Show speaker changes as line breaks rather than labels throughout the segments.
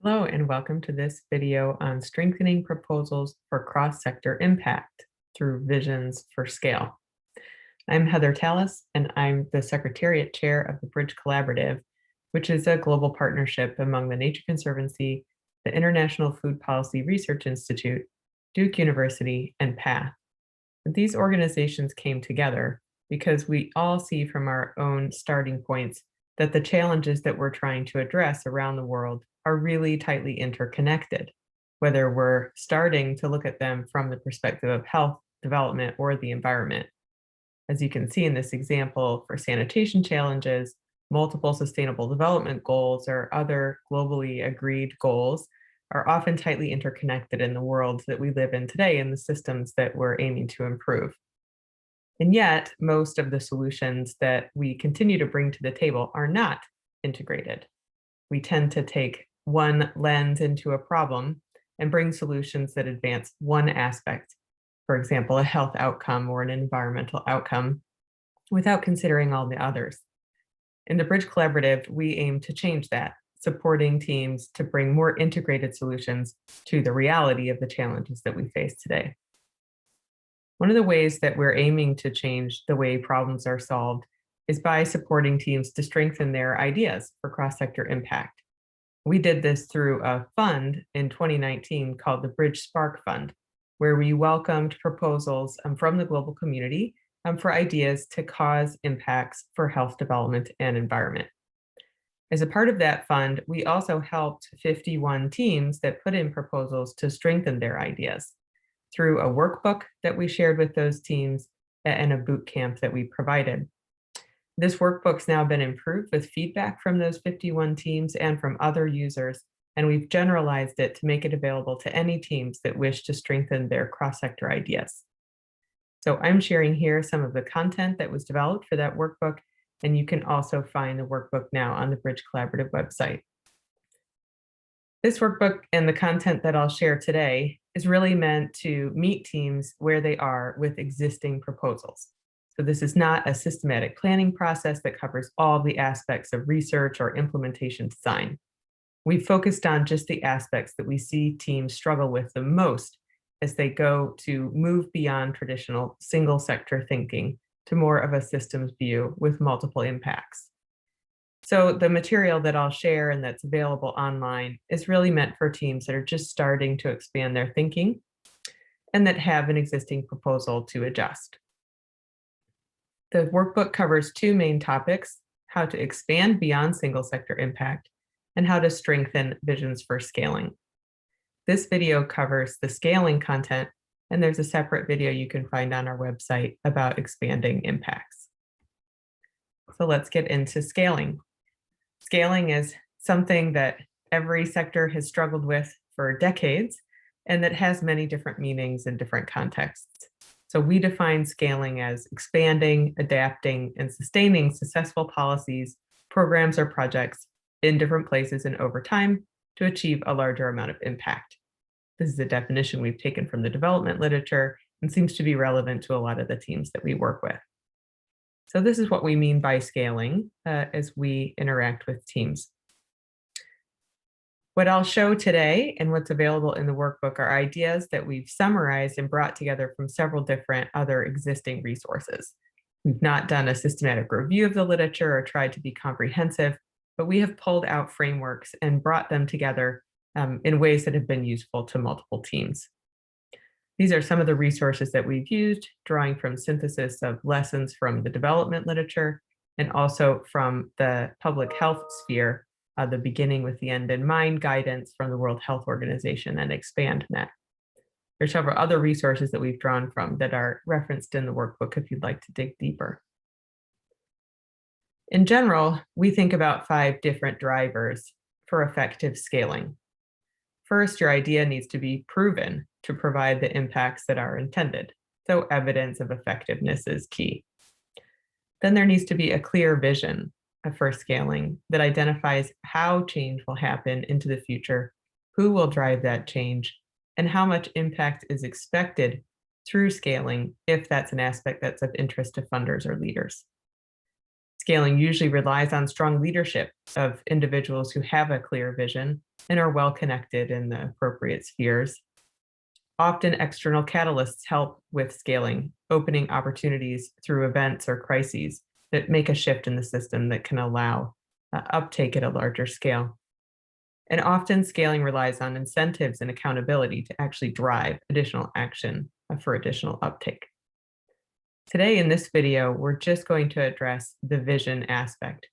Hello, and welcome to this video on strengthening proposals for cross-sector impact through visions for scale. I'm Heather Tallis, and I'm the Secretariat Chair of the Bridge Collaborative, which is a global partnership among the Nature Conservancy, the International Food Policy Research Institute, Duke University, and PATH. And these organizations came together because we all see from our own starting points that the challenges that we're trying to address around the world are really tightly interconnected, whether we're starting to look at them from the perspective of health, development, or the environment. As you can see in this example, for sanitation challenges, multiple sustainable development goals or other globally agreed goals are often tightly interconnected in the world that we live in today and the systems that we're aiming to improve. And yet, most of the solutions that we continue to bring to the table are not integrated. We tend to take one lens into a problem and bring solutions that advance one aspect, for example, a health outcome or an environmental outcome, without considering all the others. In the Bridge Collaborative, we aim to change that, supporting teams to bring more integrated solutions to the reality of the challenges that we face today. One of the ways that we're aiming to change the way problems are solved is by supporting teams to strengthen their ideas for cross-sector impact. We did this through a fund in 2019 called the Bridge Spark Fund, where we welcomed proposals from the global community for ideas to cause impacts for health development and environment. As a part of that fund, we also helped 51 teams that put in proposals to strengthen their ideas through a workbook that we shared with those teams and a boot camp that we provided. This workbook's now been improved with feedback from those 51 teams and from other users, and we've generalized it to make it available to any teams that wish to strengthen their cross-sector ideas. So I'm sharing here some of the content that was developed for that workbook, and you can also find the workbook now on the Bridge Collaborative website. This workbook and the content that I'll share today is really meant to meet teams where they are with existing proposals. So this is not a systematic planning process that covers all the aspects of research or implementation design. We've focused on just the aspects that we see teams struggle with the most as they go to move beyond traditional single sector thinking to more of a systems view with multiple impacts. So the material that I'll share and that's available online is really meant for teams that are just starting to expand their thinking and that have an existing proposal to adjust. The workbook covers two main topics: how to expand beyond single sector impact and how to strengthen visions for scaling. This video covers the scaling content, and there's a separate video you can find on our website about expanding impacts. So let's get into scaling. Scaling is something that every sector has struggled with for decades, and that has many different meanings in different contexts. So we define scaling as expanding, adapting, and sustaining successful policies, programs, or projects in different places and over time to achieve a larger amount of impact. This is a definition we've taken from the development literature and seems to be relevant to a lot of the teams that we work with. So this is what we mean by scaling as we interact with teams. What I'll show today and what's available in the workbook are ideas that we've summarized and brought together from several different other existing resources. We've not done a systematic review of the literature or tried to be comprehensive, but we have pulled out frameworks and brought them together in ways that have been useful to multiple teams. These are some of the resources that we've used, drawing from synthesis of lessons from the development literature and also from the public health sphere, the beginning with the end in mind guidance from the World Health Organization and ExpandNet. There's several other resources that we've drawn from that are referenced in the workbook if you'd like to dig deeper. In general, we think about 5 different drivers for effective scaling. First, your idea needs to be proven to provide the impacts that are intended, so evidence of effectiveness is key. Then there needs to be a clear vision for scaling that identifies how change will happen into the future, who will drive that change, and how much impact is expected through scaling if that's an aspect that's of interest to funders or leaders. Scaling usually relies on strong leadership of individuals who have a clear vision and are well connected in the appropriate spheres. Often external catalysts help with scaling, opening opportunities through events or crises that make a shift in the system that can allow uptake at a larger scale. And often scaling relies on incentives and accountability to actually drive additional action for additional uptake. Today in this video, we're just going to address the vision aspect.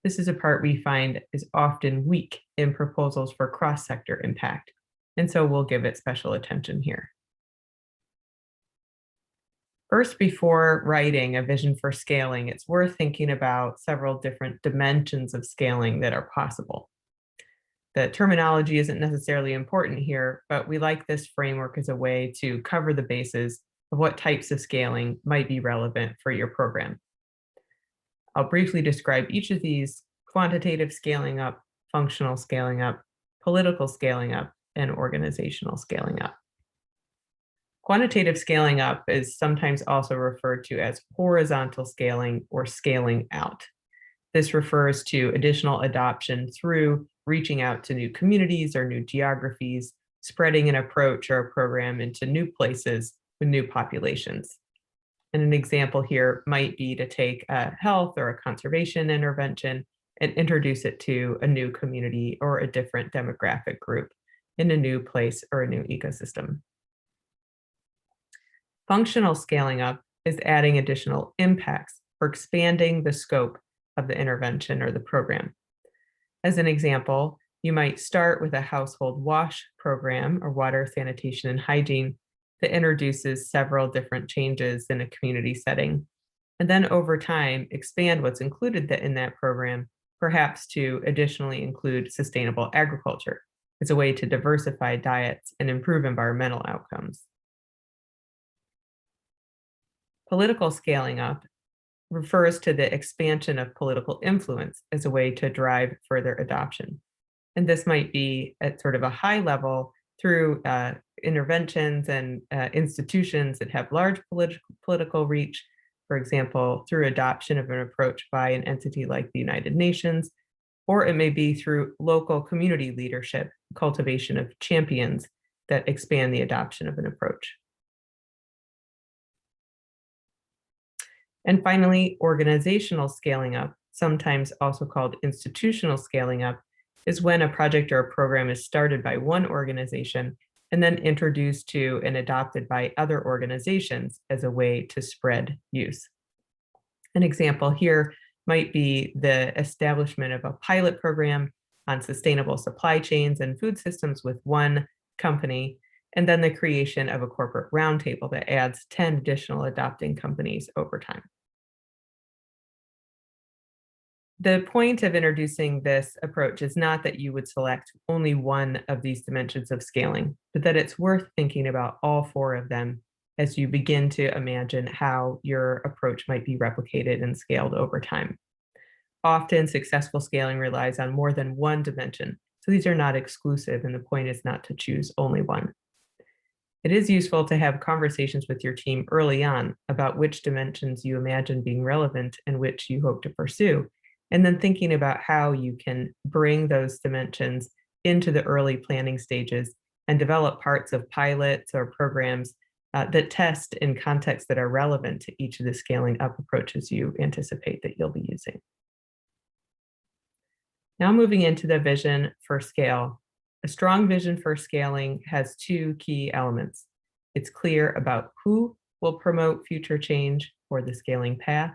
This is a part we find is often weak in proposals for cross-sector impact, and so we'll give it special attention here. First, before writing a vision for scaling, it's worth thinking about several different dimensions of scaling that are possible. The terminology isn't necessarily important here, but we like this framework as a way to cover the bases of what types of scaling might be relevant for your program. I'll briefly describe each of these: quantitative scaling up, functional scaling up, political scaling up, and organizational scaling up. Quantitative scaling up is sometimes also referred to as horizontal scaling or scaling out. This refers to additional adoption through reaching out to new communities or new geographies, spreading an approach or a program into new places with new populations. And an example here might be to take a health or a conservation intervention and introduce it to a new community or a different demographic group in a new place or a new ecosystem. Functional scaling up is adding additional impacts or expanding the scope of the intervention or the program. As an example, you might start with a household wash program or water, sanitation, and hygiene that introduces several different changes in a community setting, and then over time expand what's included in that program, perhaps to additionally include sustainable agriculture as a way to diversify diets and improve environmental outcomes. Political scaling up refers to the expansion of political influence as a way to drive further adoption. And this might be at sort of a high level through interventions and institutions that have large political reach, for example, through adoption of an approach by an entity like the United Nations, or it may be through local community leadership, cultivation of champions that expand the adoption of an approach. And finally, organizational scaling up, sometimes also called institutional scaling up, is when a project or a program is started by one organization and then introduced to and adopted by other organizations as a way to spread use. An example here might be the establishment of a pilot program on sustainable supply chains and food systems with one company, and then the creation of a corporate roundtable that adds 10 additional adopting companies over time. The point of introducing this approach is not that you would select only one of these dimensions of scaling, but that it's worth thinking about all four of them as you begin to imagine how your approach might be replicated and scaled over time. Often, successful scaling relies on more than one dimension, so these are not exclusive, and the point is not to choose only one. It is useful to have conversations with your team early on about which dimensions you imagine being relevant and which you hope to pursue, and then thinking about how you can bring those dimensions into the early planning stages and develop parts of pilots or programs that test in contexts that are relevant to each of the scaling up approaches you anticipate that you'll be using. Now moving into the vision for scale. A strong vision for scaling has two key elements. It's clear about who will promote future change for the scaling path,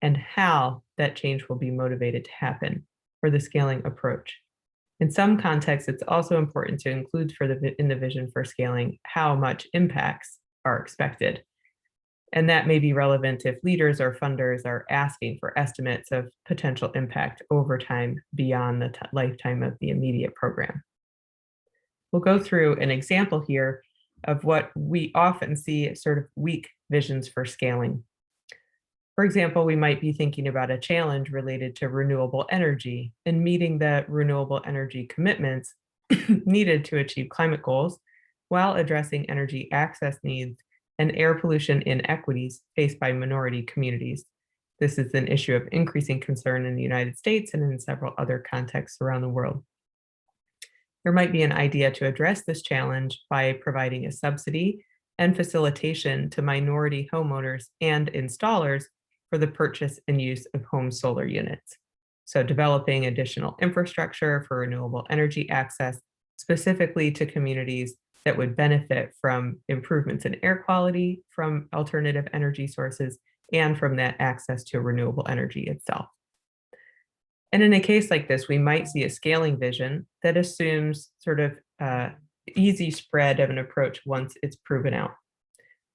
and how that change will be motivated to happen for the scaling approach. In some contexts, it's also important to include in the vision for scaling how much impacts are expected. And that may be relevant if leaders or funders are asking for estimates of potential impact over time beyond the lifetime of the immediate program. We'll go through an example here of what we often see as sort of weak visions for scaling. For example, we might be thinking about a challenge related to renewable energy and meeting the renewable energy commitments needed to achieve climate goals while addressing energy access needs and air pollution inequities faced by minority communities. This is an issue of increasing concern in the United States and in several other contexts around the world. There might be an idea to address this challenge by providing a subsidy and facilitation to minority homeowners and installers for the purchase and use of home solar units. So developing additional infrastructure for renewable energy access, specifically to communities that would benefit from improvements in air quality from alternative energy sources and from that access to renewable energy itself. And in a case like this, we might see a scaling vision that assumes sort of easy spread of an approach once it's proven out.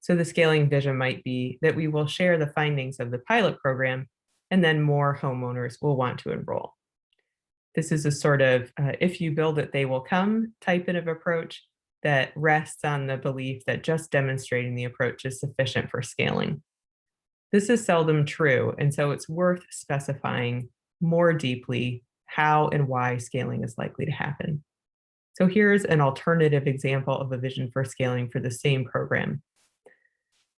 So the scaling vision might be that we will share the findings of the pilot program, and then more homeowners will want to enroll. This is a sort of if you build it, they will come type of approach that rests on the belief that just demonstrating the approach is sufficient for scaling. This is seldom true, and so it's worth specifying more deeply how and why scaling is likely to happen. So here's an alternative example of a vision for scaling for the same program.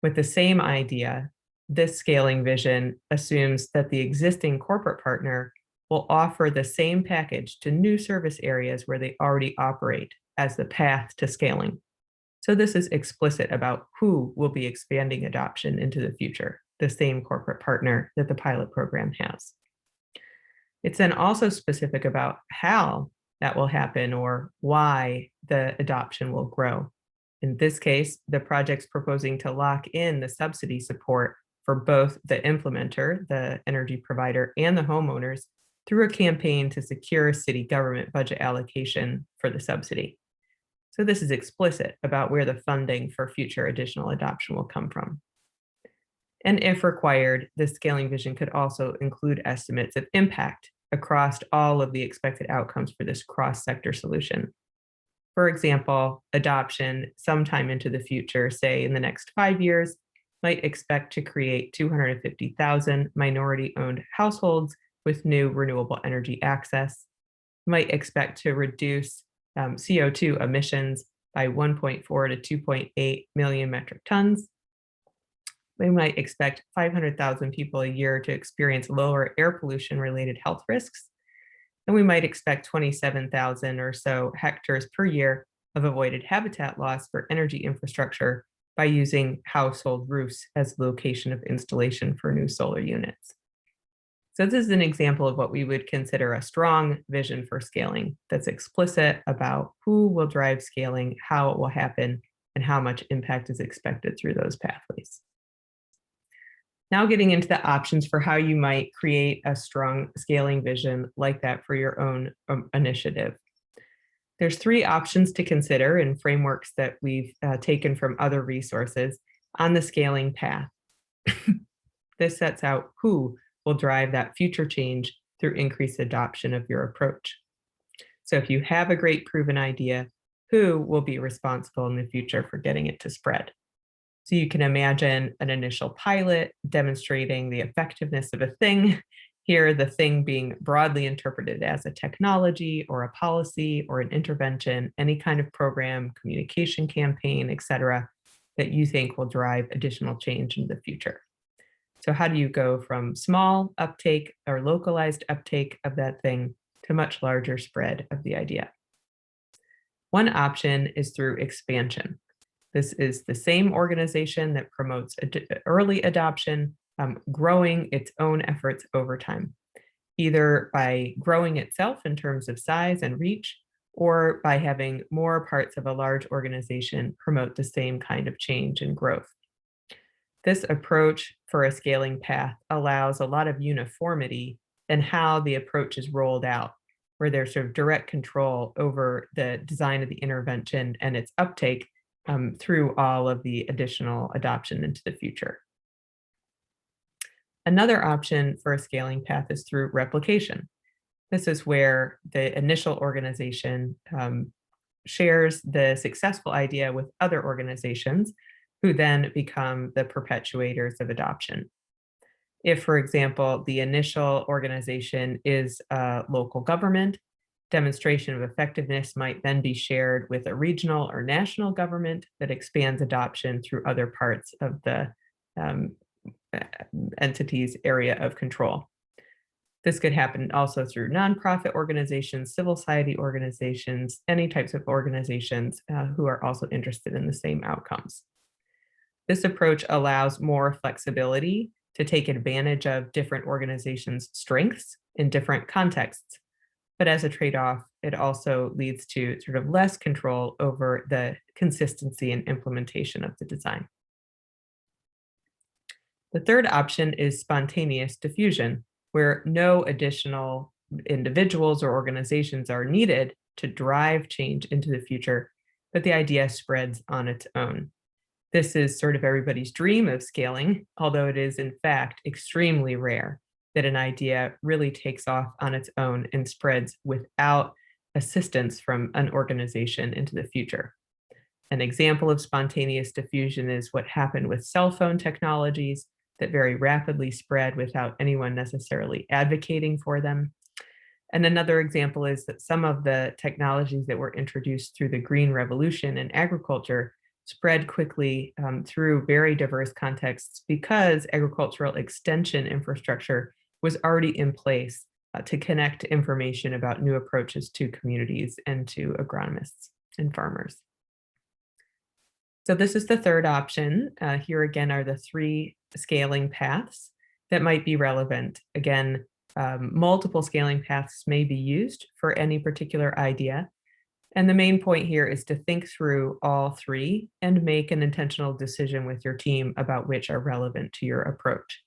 With the same idea, this scaling vision assumes that the existing corporate partner will offer the same package to new service areas where they already operate as the path to scaling. So this is explicit about who will be expanding adoption into the future, the same corporate partner that the pilot program has. It's then also specific about how that will happen or why the adoption will grow. In this case, the project's proposing to lock in the subsidy support for both the implementer, the energy provider, and the homeowners through a campaign to secure city government budget allocation for the subsidy. So this is explicit about where the funding for future additional adoption will come from. And if required, the scaling vision could also include estimates of impact across all of the expected outcomes for this cross-sector solution. For example, adoption sometime into the future, say in the next 5 years, might expect to create 250,000 minority-owned households with new renewable energy access, might expect to reduce CO2 emissions by 1.4 to 2.8 million metric tons. We might expect 500,000 people a year to experience lower air pollution-related health risks, and we might expect 27,000 or so hectares per year of avoided habitat loss for energy infrastructure by using household roofs as the location of installation for new solar units. So this is an example of what we would consider a strong vision for scaling that's explicit about who will drive scaling, how it will happen, and how much impact is expected through those pathways. Now getting into the options for how you might create a strong scaling vision like that for your own initiative. There's 3 options to consider in frameworks that we've taken from other resources on the scaling path. This sets out who will drive that future change through increased adoption of your approach. So if you have a great proven idea, who will be responsible in the future for getting it to spread? So you can imagine an initial pilot demonstrating the effectiveness of a thing. Here, the thing being broadly interpreted as a technology or a policy or an intervention, any kind of program, communication campaign, et cetera, that you think will drive additional change in the future. So how do you go from small uptake or localized uptake of that thing to much larger spread of the idea? One option is through expansion. This is the same organization that promotes early adoption, growing its own efforts over time, either by growing itself in terms of size and reach, or by having more parts of a large organization promote the same kind of change and growth. This approach for a scaling path allows a lot of uniformity in how the approach is rolled out, where there's sort of direct control over the design of the intervention and its uptake through all of the additional adoption into the future. Another option for a scaling path is through replication. This is where the initial organization shares the successful idea with other organizations who then become the perpetuators of adoption. If, for example, the initial organization is a local government, demonstration of effectiveness might then be shared with a regional or national government that expands adoption through other parts of the entity's area of control. This could happen also through nonprofit organizations, civil society organizations, any types of organizations who are also interested in the same outcomes. This approach allows more flexibility to take advantage of different organizations' strengths in different contexts. But as a trade-off, it also leads to sort of less control over the consistency and implementation of the design. The third option is spontaneous diffusion, where no additional individuals or organizations are needed to drive change into the future, but the idea spreads on its own. This is sort of everybody's dream of scaling, although it is in fact extremely rare that an idea really takes off on its own and spreads without assistance from an organization into the future. An example of spontaneous diffusion is what happened with cell phone technologies that very rapidly spread without anyone necessarily advocating for them. And another example is that some of the technologies that were introduced through the Green Revolution in agriculture spread quickly through very diverse contexts because agricultural extension infrastructure was already in place to connect information about new approaches to communities and to agronomists and farmers. So this is the third option. Here again are the three scaling paths that might be relevant. Again, multiple scaling paths may be used for any particular idea. And the main point here is to think through all three and make an intentional decision with your team about which are relevant to your approach.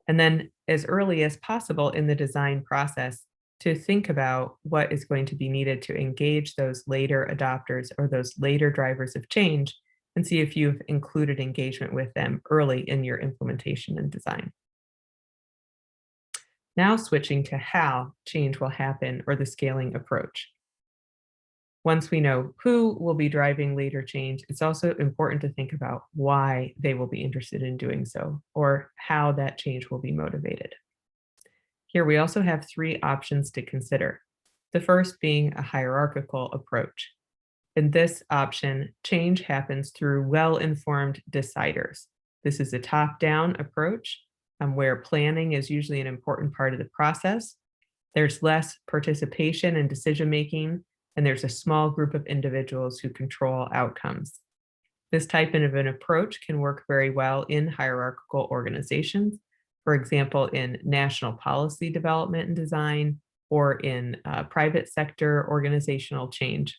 And then as early as possible in the design process, to think about what is going to be needed to engage those later adopters or those later drivers of change, and see if you've included engagement with them early in your implementation and design. Now switching to how change will happen or the scaling approach. Once we know who will be driving later change, it's also important to think about why they will be interested in doing so or how that change will be motivated. Here we also have three options to consider. The first being a hierarchical approach. In this option, change happens through well-informed deciders. This is a top-down approach where planning is usually an important part of the process. There's less participation and decision-making, and there's a small group of individuals who control outcomes. This type of an approach can work very well in hierarchical organizations, for example, in national policy development and design, or in private sector organizational change,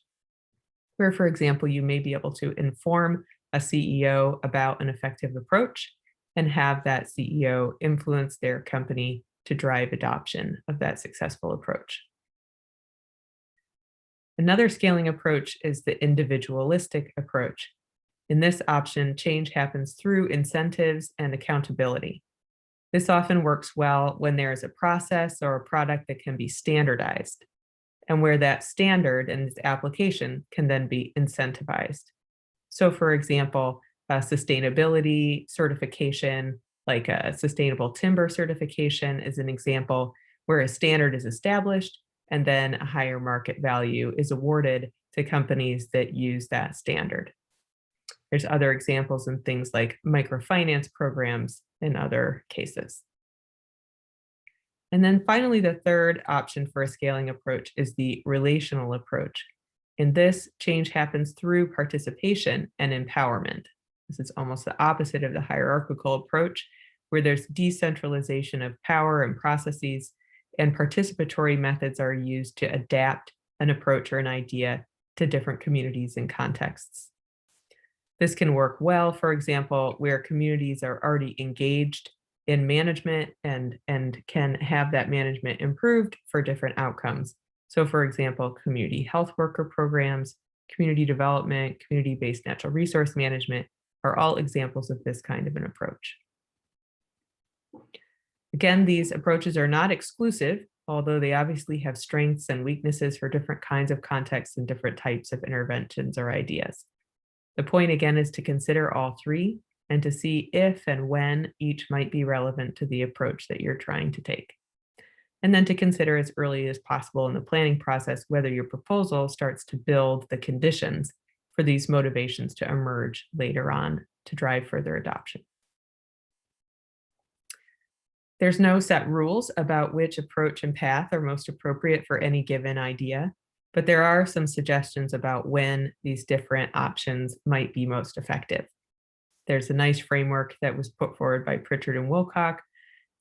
where, for example, you may be able to inform a CEO about an effective approach and have that CEO influence their company to drive adoption of that successful approach. Another scaling approach is the individualistic approach. In this option, change happens through incentives and accountability. This often works well when there is a process or a product that can be standardized, and where that standard and its application can then be incentivized. So for example, sustainability certification, like a sustainable timber certification is an example where a standard is established and then a higher market value is awarded to companies that use that standard. There's other examples in things like microfinance programs in other cases. And then finally, the third option for a scaling approach is the relational approach. In this, change happens through participation and empowerment. This is almost the opposite of the hierarchical approach, where there's decentralization of power and processes, and participatory methods are used to adapt an approach or an idea to different communities and contexts. This can work well, for example, where communities are already engaged in management and can have that management improved for different outcomes. So for example, community health worker programs, community development, community-based natural resource management are all examples of this kind of an approach. Again, these approaches are not exclusive, although they obviously have strengths and weaknesses for different kinds of contexts and different types of interventions or ideas. The point again is to consider all three and to see if and when each might be relevant to the approach that you're trying to take. And then to consider as early as possible in the planning process whether your proposal starts to build the conditions for these motivations to emerge later on to drive further adoption. There's no set rules about which approach and path are most appropriate for any given idea, but there are some suggestions about when these different options might be most effective. There's a nice framework that was put forward by Pritchard and Wilcock,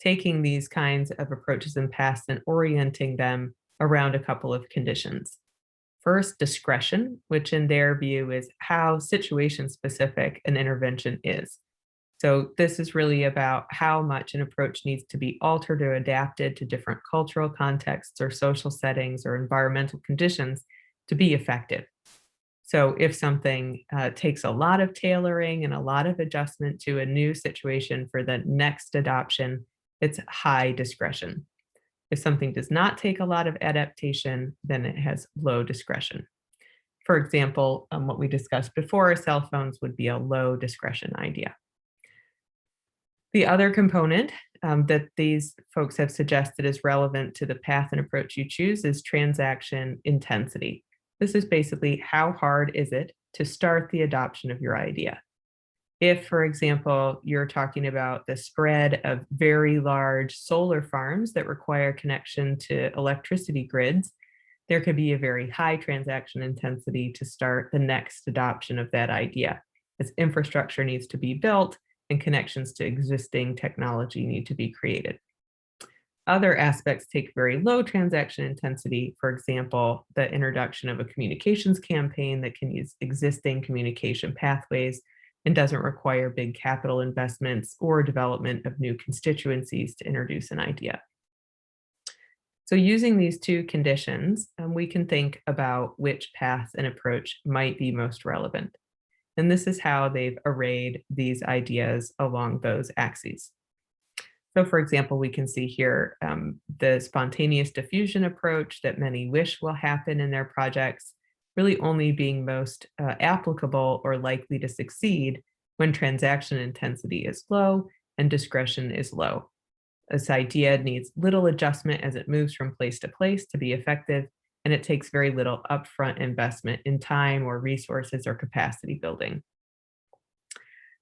taking these kinds of approaches and paths and orienting them around a couple of conditions. First, discretion, which in their view is how situation specific an intervention is. So this is really about how much an approach needs to be altered or adapted to different cultural contexts or social settings or environmental conditions to be effective. So if something takes a lot of tailoring and a lot of adjustment to a new situation for the next adoption, it's high discretion. If something does not take a lot of adaptation, then it has low discretion. For example, what we discussed before, cell phones would be a low discretion idea. The other component that these folks have suggested is relevant to the path and approach you choose is transaction intensity. This is basically how hard is it to start the adoption of your idea. If, for example, you're talking about the spread of very large solar farms that require connection to electricity grids, there could be a very high transaction intensity to start the next adoption of that idea, as infrastructure needs to be built and connections to existing technology need to be created. Other aspects take very low transaction intensity, for example, the introduction of a communications campaign that can use existing communication pathways and doesn't require big capital investments or development of new constituencies to introduce an idea. So using these two conditions, we can think about which path and approach might be most relevant. And this is how they've arrayed these ideas along those axes. So for example, we can see here the spontaneous diffusion approach that many wish will happen in their projects, really only being most applicable or likely to succeed when transaction intensity is low and discretion is low. This idea needs little adjustment as it moves from place to place to be effective, and it takes very little upfront investment in time or resources or capacity building.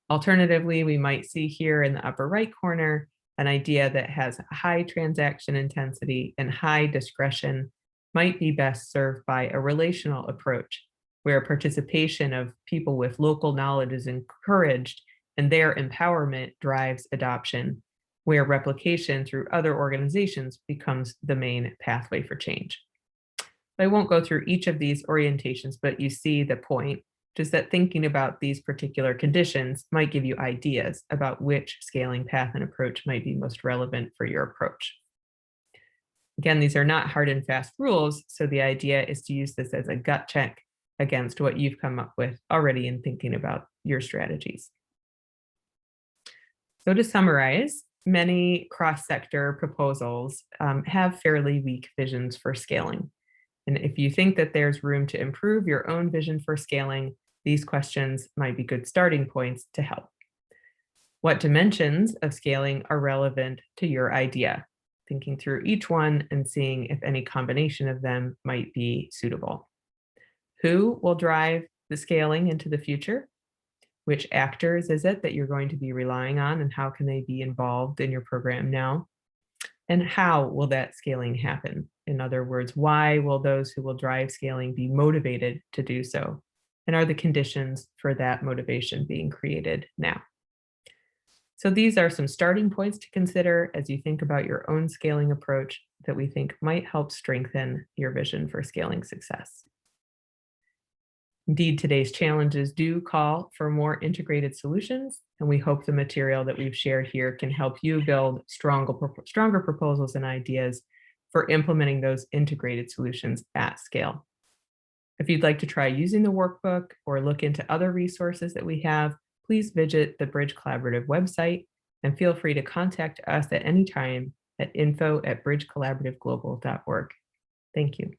Alternatively, we might see here in the upper right corner an idea that has high transaction intensity and high discretion might be best served by a relational approach, where participation of people with local knowledge is encouraged and their empowerment drives adoption, where replication through other organizations becomes the main pathway for change. I won't go through each of these orientations, but you see the point, which is that thinking about these particular conditions might give you ideas about which scaling path and approach might be most relevant for your approach. Again, these are not hard and fast rules, so the idea is to use this as a gut check against what you've come up with already in thinking about your strategies. So to summarize, many cross-sector proposals have fairly weak visions for scaling. And if you think that there's room to improve your own vision for scaling, these questions might be good starting points to help. What dimensions of scaling are relevant to your idea? Thinking through each one and seeing if any combination of them might be suitable. Who will drive the scaling into the future? Which actors is it that you're going to be relying on, and how can they be involved in your program now? And how will that scaling happen? In other words, why will those who will drive scaling be motivated to do so? And are the conditions for that motivation being created now? So these are some starting points to consider as you think about your own scaling approach that we think might help strengthen your vision for scaling success. Indeed, today's challenges do call for more integrated solutions, and we hope the material that we've shared here can help you build stronger proposals and ideas for implementing those integrated solutions at scale. If you'd like to try using the workbook or look into other resources that we have, please visit the Bridge Collaborative website and feel free to contact us at any time at info@bridgecollaborativeglobal.org. Thank you.